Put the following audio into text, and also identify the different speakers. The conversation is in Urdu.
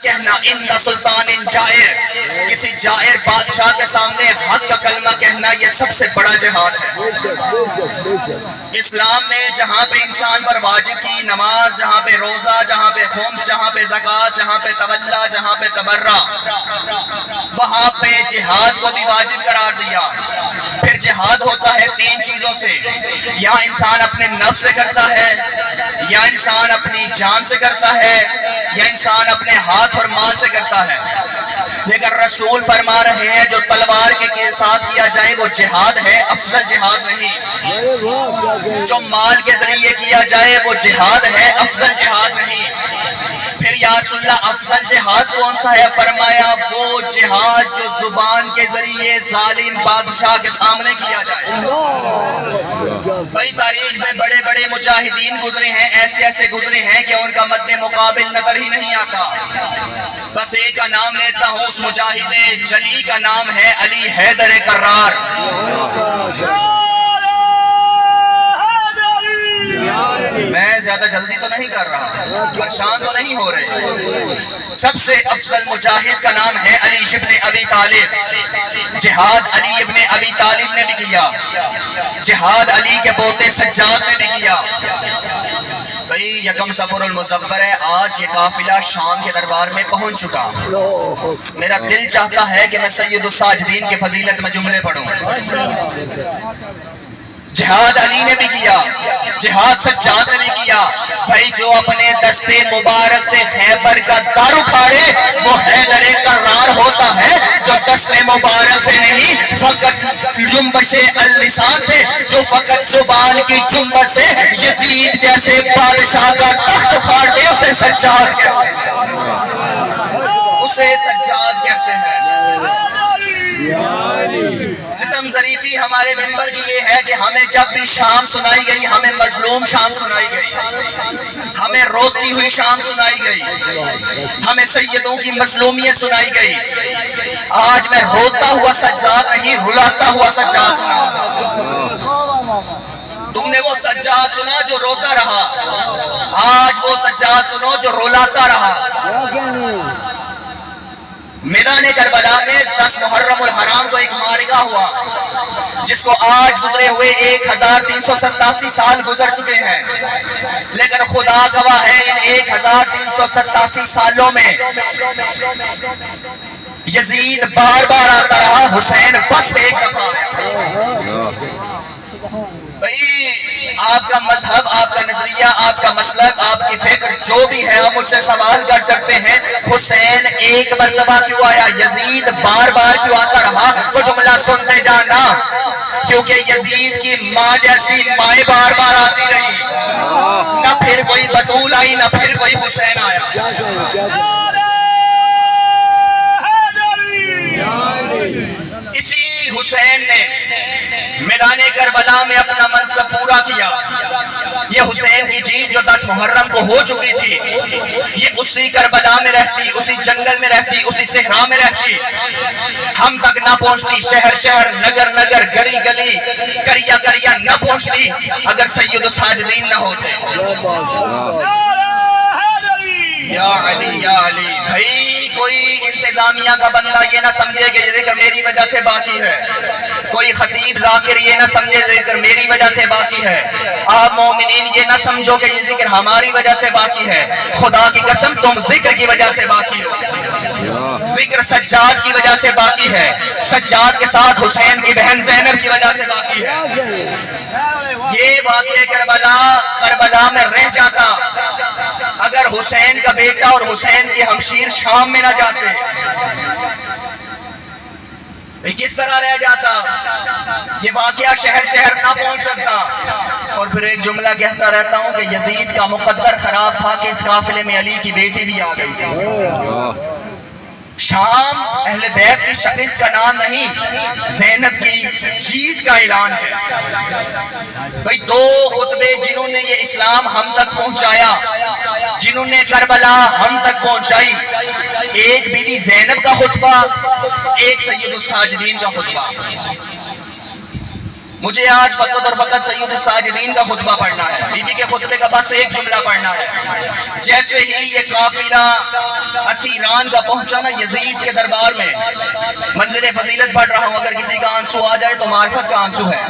Speaker 1: کہنا ان سلطان جائر، کسی جائر بادشاہ کے سامنے حق کا کلمہ کہنا یہ سب سے بڑا جہاد ہے۔ اسلام نے جہاں پہ انسان پر واجب کی نماز، جہاں پہ روزہ، جہاں پہ خمس، جہاں پہ زکوٰۃ، جہاں پہ تولا، جہاں پہ تبرع، وہاں پہ جہاد کو بھی واجب قرار دیا۔ پھر جہاد ہوتا ہے تین چیزوں سے، یا انسان اپنے نفس سے کرتا ہے، یا انسان اپنی جان سے کرتا ہے، یا انسان اپنے ہاتھ اور مال سے کرتا ہے۔ لیکن رسول فرما رہے ہیں جو تلوار کے ساتھ کیا جائے وہ جہاد ہے، افضل جہاد نہیں۔ جو مال کے ذریعے کیا جائے وہ جہاد ہے، افضل جہاد نہیں۔ پھر یا رسول اللہ افضل جہاد کون سا ہے؟ فرمایا وہ جہاد جو زبان کے ذریعے ظالم بادشاہ کے سامنے کیا جائے۔ بھائی تاریخ میں بڑے بڑے مجاہدین گزرے ہیں، ایسے ایسے گزرے ہیں کہ ان کا مد مقابل نظر ہی نہیں آتا۔ بس ایک کا نام لیتا ہوں، اس مجاہد جلی کا نام ہے علی حیدر کرار۔ میں زیادہ جلدی تو نہیں کر رہا، پریشان تو نہیں ہو رہے۔ سب سے افضل مجاہد کا نام ہے علی ابن ابی طالب۔ جہاد علی ابن ابی طالب نے بھی کیا، جہاد علی کے پوتے سجاد نے بھی کیا۔ بھئی یکم صفر المظفر ہے، آج یہ قافلہ شام کے دربار میں پہنچ چکا۔ میرا دل چاہتا ہے کہ میں سید الساجدین کی فضیلت میں جملے پڑھوں۔ جہاد علی نے بھی کیا، جہاد سجاد نے بھی کیا۔ بھائی جو اپنے دستے مبارک سے خیبر کا دار اکھاڑے وہ حیدر کرار ہوتا ہے، جو دستے مبارک سے نہیں فقط جنبش اللسان سے، جو فقط زبان کی جنبش سے یزید جیسے بادشاہ کا تخت اکھاڑ دے اسے سجاد کہتے ہیں، اسے سجاد کہتے ہیں۔ ستم ظریفی ہمارے منبر کی یہ ہے کہ ہمیں جب بھی شام سنائی گئی ہمیں مظلوم شام سنائی گئی، ہمیں روتی ہوئی شام سنائی گئی، ہمیں سیدوں کی مظلومیت سنائی گئی۔ آج میں روتا ہوا سجاد نہیں، رلاتا ہوا سجاد سنا۔ تم نے وہ سجاد سنا جو روتا رہا، آج وہ سجاد سنو جو رلاتا رہا۔ میدان کربلا میں 10 محرم الحرام کو ایک معرکہ ہوا جس کو آج گزرے ہوئے 1387 سال گزر چکے ہیں، لیکن خدا گواہ ہے ان 1387 سالوں میں یزید بار بار آتا رہا، حسین بس ایک دفعہ۔ بھئی آپ کا مذہب، آپ کا نظریہ، آپ کا مسلک، آپ کی فکر جو بھی ہے آپ مجھ سے سوال کر سکتے ہیں، حسین ایک مرتبہ کیوں آیا، یزید بار بار کیوں آتا رہا؟ وہ جملہ سنتے جانا، کیونکہ یزید کی ماں جیسی مائیں بار بار آتی رہی، نہ پھر کوئی بطول آئی نہ پھر کوئی حسین آیا۔ اسی حسین نے میدان کربلا میں اپنا منصب پورا کیا۔ یہ حسین کی جیت جو 10 محرم کو ہو چکی تھی، یہ اسی کربلا میں رہتی، اسی جنگل میں رہتی، اسی صحرا میں رہتی، ہم تک نہ پہنچتی، شہر شہر، نگر نگر، گلی گلی، کریا کریا نہ پہنچتی اگر سید الساجدین نہ ہوتے۔ یا علی یا علی۔ بھائی کوئی انتظامیہ کا بندہ یہ نہ سمجھے کہ یہ ذکر میری وجہ سے باقی ہے، کوئی خطیب ذاکر یہ نہ سمجھے ذکر میری وجہ سے باقی ہے، آپ مومنین یہ نہ سمجھو کہ یہ ذکر ہماری وجہ سے باقی ہے۔ خدا کی قسم تم ذکر کی وجہ سے باقی ہو، ذکر سجاد کی وجہ سے باقی ہے، سجاد کے ساتھ حسین کی بہن زینب کی وجہ سے باقی ہے۔ یہ واقعہ کربلا میں رہ جاتا اگر حسین کا بیٹا اور حسین کی ہمشیر شام میں نہ جاتے، کس طرح رہ جاتا؟ یہ واقعہ شہر شہر نہ پہنچ سکتا۔ اور پھر ایک جملہ کہتا رہتا ہوں کہ یزید کا مقدر خراب تھا کہ اس قافلے میں علی کی بیٹی بھی آ گئی تھی۔ شام اہل بیت کی شخص کا نام نہیں، زینب کی جیت کا اعلان ہے۔ بھئی 2 خطبے جنہوں نے یہ اسلام ہم تک پہنچایا، جنہوں نے کربلا ہم تک پہنچائی، ایک بی بی زینب کا خطبہ، ایک سید الساجدین کا خطبہ۔ مجھے آج فقط اور فقط سید الساجدین کا خطبہ پڑھنا ہے، بی بی کے خطبے کا بس ایک جملہ پڑھنا ہے۔ جیسے ہی یہ قافلہ اسیران کا پہنچا نا یزید کے دربار میں، منزل فضیلت پڑھ رہا ہوں، اگر کسی کا آنسو آ جائے تو معرفت کا آنسو ہے۔